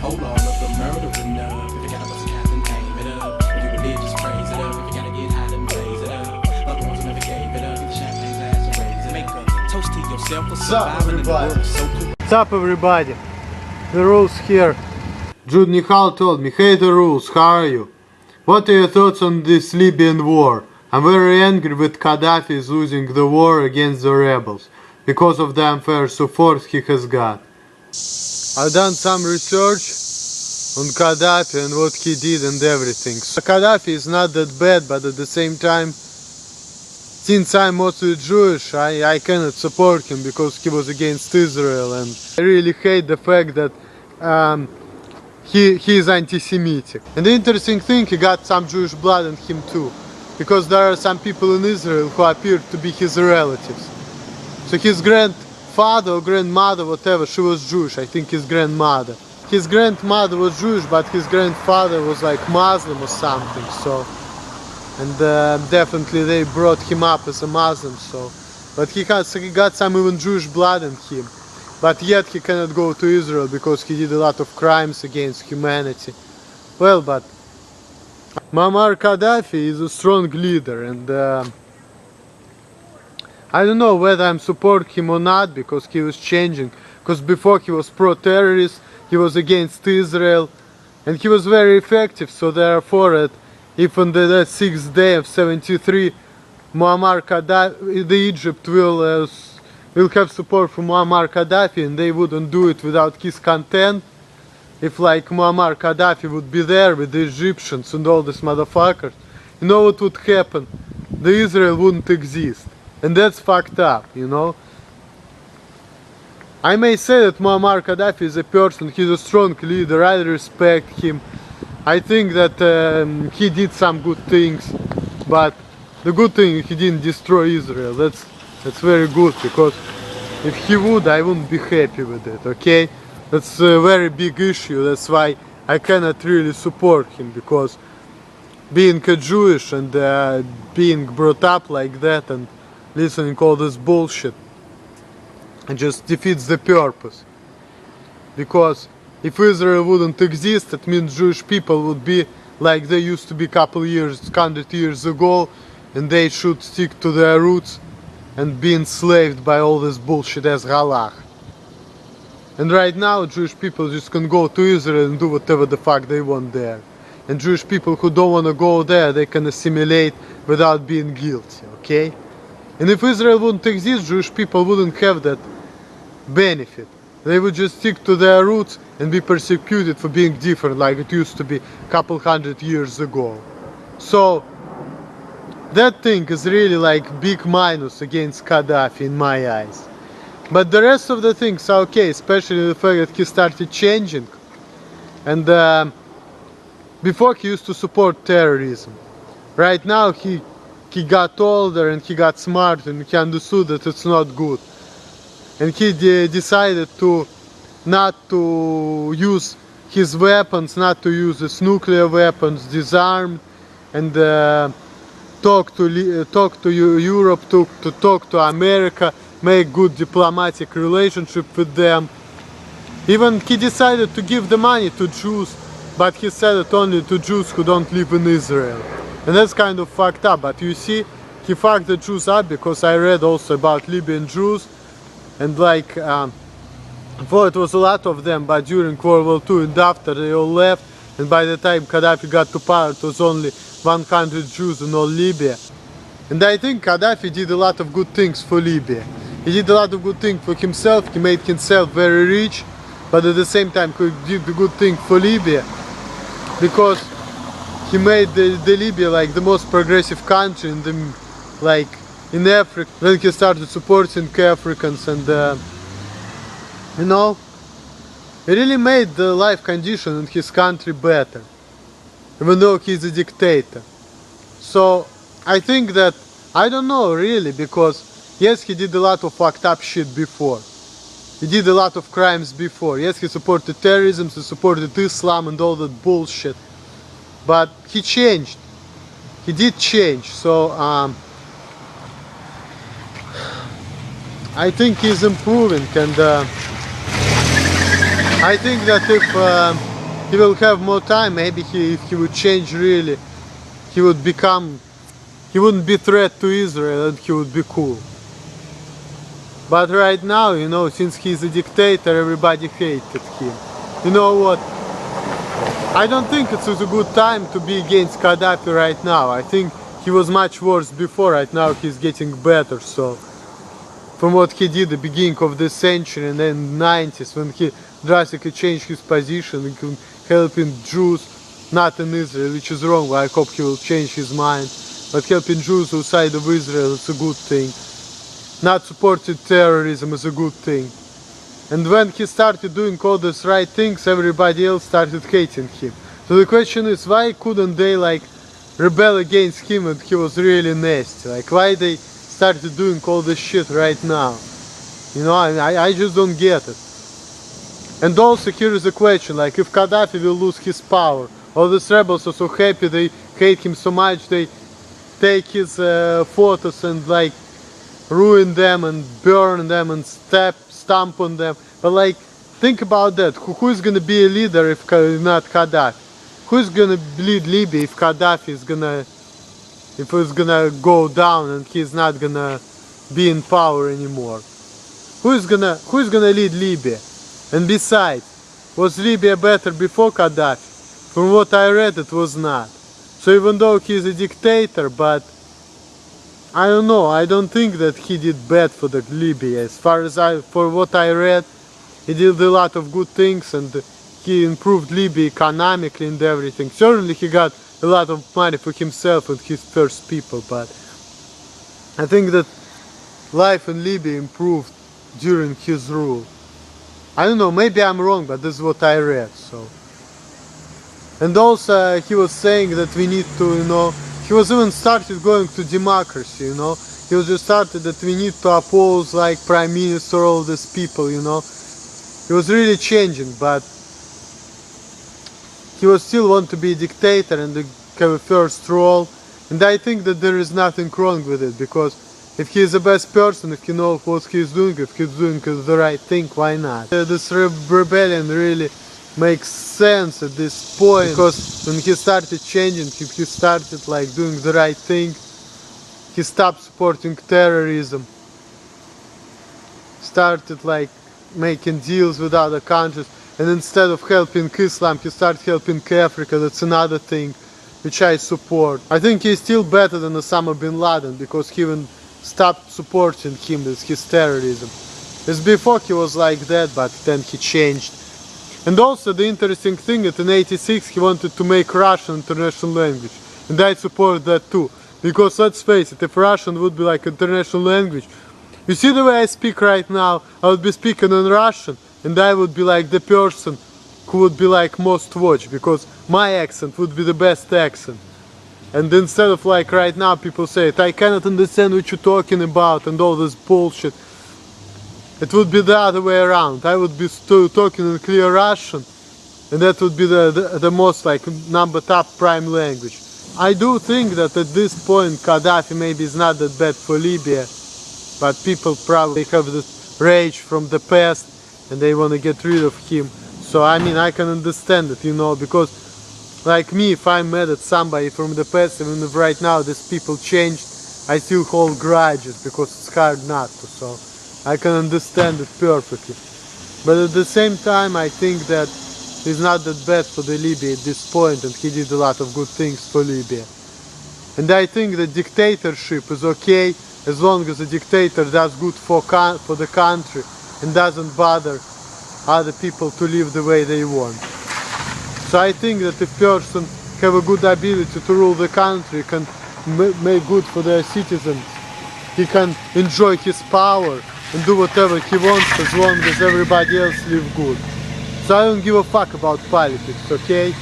hold all of the murdering up. If you gotta bust a cap and aim it up. If you religious, praise it up. If you gotta get high, then blaze it up. Loved ones who never gave it up. Get the champagne glass and raise it. Make a toast to yourself for surviving in the world so cool. What's up, everybody? The rules here. Jude Nihal told me, hey, the rules, how are you? What are your thoughts on this Libyan war? I'm very angry with Kaddafi is losing the war against the rebels because of the unfair support he has got. I've done some research on Kaddafi and what he did and everything. So Kaddafi is not that bad, but at the same time, since I'm mostly Jewish, I cannot support him because he was against Israel, and I really hate the fact that he is anti-Semitic. And the interesting thing, he got some Jewish blood in him too, because there are some people in Israel who appear to be his relatives. So his grandfather or grandmother, whatever, she was Jewish, I think his grandmother. His grandmother was Jewish, but his grandfather was like Muslim or something, so. And definitely they brought him up as a Muslim, so. But he got some even Jewish blood in him. But yet he cannot go to Israel because he did a lot of crimes against humanity. Well, but Muammar Qaddafi is a strong leader, and I don't know whether I'm support him or not, because he was changing. Because before he was pro-terrorist, he was against Israel, and he was very effective. So therefore, if on the 6th day of 73, Muammar Qaddafi, the Egypt will have support from Muammar Qaddafi, and they wouldn't do it without his consent. If like Muammar Qaddafi would be there with the Egyptians and all these motherfuckers, you know what would happen? The Israel wouldn't exist. And that's fucked up, you know? I may say that Muammar Qaddafi is a person, he's a strong leader, I respect him. I think that he did some good things, but the good thing, he didn't destroy Israel. That's very good, because if he would, I wouldn't be happy with it, okay? That's a very big issue. That's why I cannot really support him, because being a Jewish and being brought up like that and listening all this bullshit, it just defeats the purpose. Because if Israel wouldn't exist, it means Jewish people would be like they used to be a couple years, 100 years ago, and they should stick to their roots and be enslaved by all this bullshit as Halach. And right now, Jewish people just can go to Israel and do whatever the fuck they want there. And Jewish people who don't want to go there, they can assimilate without being guilty, okay? And if Israel wouldn't exist, Jewish people wouldn't have that benefit. They would just stick to their roots and be persecuted for being different, like it used to be a couple 100 years ago. So, that thing is really like big minus against Kaddafi in my eyes. But the rest of the things are okay, especially the fact that he started changing. And before he used to support terrorism. Right now he got older and he got smart and he understood that it's not good. And he decided to not to use his weapons, not to use his nuclear weapons, disarmed, and talk to Europe, to talk to America, make good diplomatic relationship with them. Even he decided to give the money to Jews, but he said it only to Jews who don't live in Israel. And that's kind of fucked up, but you see, he fucked the Jews up, because I read also about Libyan Jews, and like, before it was a lot of them, but during World War II and after they all left, and by the time Gaddafi got to power, it was only 100 Jews in all Libya. And I think Gaddafi did a lot of good things for Libya. He did a lot of good things for himself, he made himself very rich, but at the same time he did a good thing for Libya, because he made the Libya like the most progressive country in the, like in Africa. Then he started supporting Africans, and you know, he really made the life condition in his country better, even though he's a dictator. So I think that, I don't know really, because yes, he did a lot of fucked up shit before. He did a lot of crimes before. Yes, he supported terrorism, he supported Islam and all that bullshit. But he changed. He did change. So I think he's improving, and I think that if he will have more time. Maybe if he would change really, he would become, he wouldn't be threat to Israel and he would be cool. But right now, you know, since he's a dictator, everybody hated him. You know what? I don't think it's a good time to be against Gaddafi right now. I think he was much worse before. Right now he's getting better. So from what he did at the beginning of this century and then 90s, when he drastically changed his position and helping Jews, not in Israel, which is wrong. I hope he will change his mind. But helping Jews outside of Israel is a good thing. Not supporting terrorism is a good thing. And when he started doing all these right things, everybody else started hating him. So the question is, why couldn't they like rebel against him when he was really nasty? Like why they started doing all this shit right now? You know, I just don't get it. And also here is a question, like if Gaddafi will lose his power, all these rebels are so happy, they hate him so much, they take his photos and like ruin them and burn them and stamp on them. But like, think about that. Who is gonna be a leader if not Kaddafi? Who is gonna lead Libya if Kaddafi is gonna, if he's gonna go down and he's not gonna be in power anymore? Who is gonna lead Libya? And besides, was Libya better before Kaddafi? From what I read, it was not. So even though he's a dictator, but I don't know, I don't think that he did bad for the Libya. As far as for what I read, he did a lot of good things and he improved Libya economically and everything. Certainly he got a lot of money for himself and his first people, but I think that life in Libya improved during his rule. I don't know, maybe I'm wrong, but this is what I read. So, and also he was saying that we need to, you know, he was even started going to democracy, you know. He was just started that we need to oppose like prime minister, all these people, you know. He was really changing, but he was still want to be a dictator and have a first role. And I think that there is nothing wrong with it, because if he is the best person, if he knows what he's doing, if he's doing the right thing, why not? This rebellion really makes sense at this point, because when he started changing, he started like doing the right thing. He stopped supporting terrorism, started like making deals with other countries, and instead of helping Islam, he started helping Africa. That's another thing which I support. I think he's still better than Osama bin Laden, because he even stopped supporting him with his terrorism. As before he was like that, but then he changed. And also the interesting thing that in '86 he wanted to make Russian international language, and I support that too, because let's face it, if Russian would be like international language, you see the way I speak right now, I would be speaking in Russian, and I would be like the person who would be like most watched, because my accent would be the best accent. And instead of like right now people say it, I cannot understand what you're talking about and all this bullshit, it would be the other way around. I would be talking in clear Russian, and that would be the most like top prime language. I do think that at this point Gaddafi maybe is not that bad for Libya, but people probably have this rage from the past and they want to get rid of him. So I mean, I can understand it, you know, because like me, if I'm mad at somebody from the past, even if right now these people changed, I still hold grudges because it's hard not to. So I can understand it perfectly. But at the same time, I think that he's not that bad for the Libya at this point, and he did a lot of good things for Libya. And I think the dictatorship is okay as long as the dictator does good for the country and doesn't bother other people to live the way they want. So I think that if person have a good ability to rule the country, can make good for their citizens, he can enjoy his power and do whatever he wants as long as everybody else live good. So I don't give a fuck about politics, okay?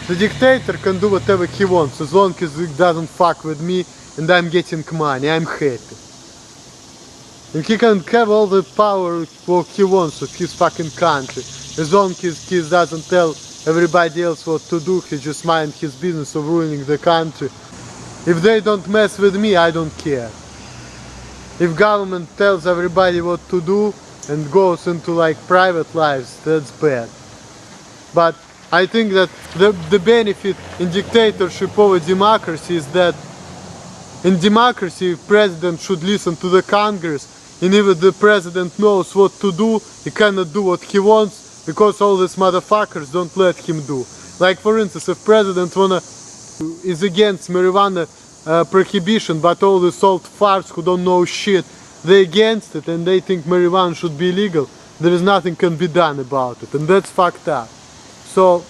The dictator can do whatever he wants as long as he doesn't fuck with me and I'm getting money, I'm happy. And he can have all the power what he wants with his fucking country as long as he doesn't tell everybody else what to do, he just mind his business of ruining the country. If they don't mess with me, I don't care. If government tells everybody what to do and goes into like private lives, that's bad. But I think that the benefit in dictatorship over democracy is that in democracy president should listen to the Congress, and if the president knows what to do, he cannot do what he wants because all these motherfuckers don't let him do. Like for instance, if president is against marijuana prohibition, but all these old farts who don't know shit, they're against it and they think marijuana should be illegal, there is nothing can be done about it, and that's fucked up. So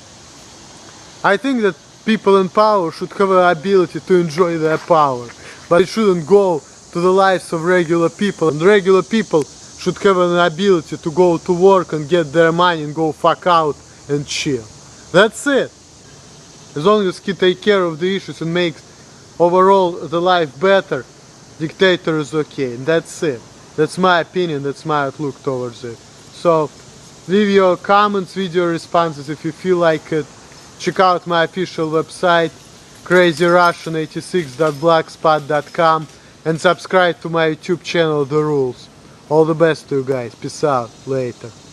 I think that people in power should have the ability to enjoy their power, but it shouldn't go to the lives of regular people, and regular people should have an ability to go to work and get their money and go fuck out and chill. That's it. As long as he take care of the issues and makes overall the life better, dictator is okay, and that's it. That's my opinion, that's my outlook towards it. So leave your comments, video responses if you feel like it. Check out my official website crazyrussian86.blogspot.com and subscribe to my YouTube channel The Rules. All the best to you guys. Peace out. Later.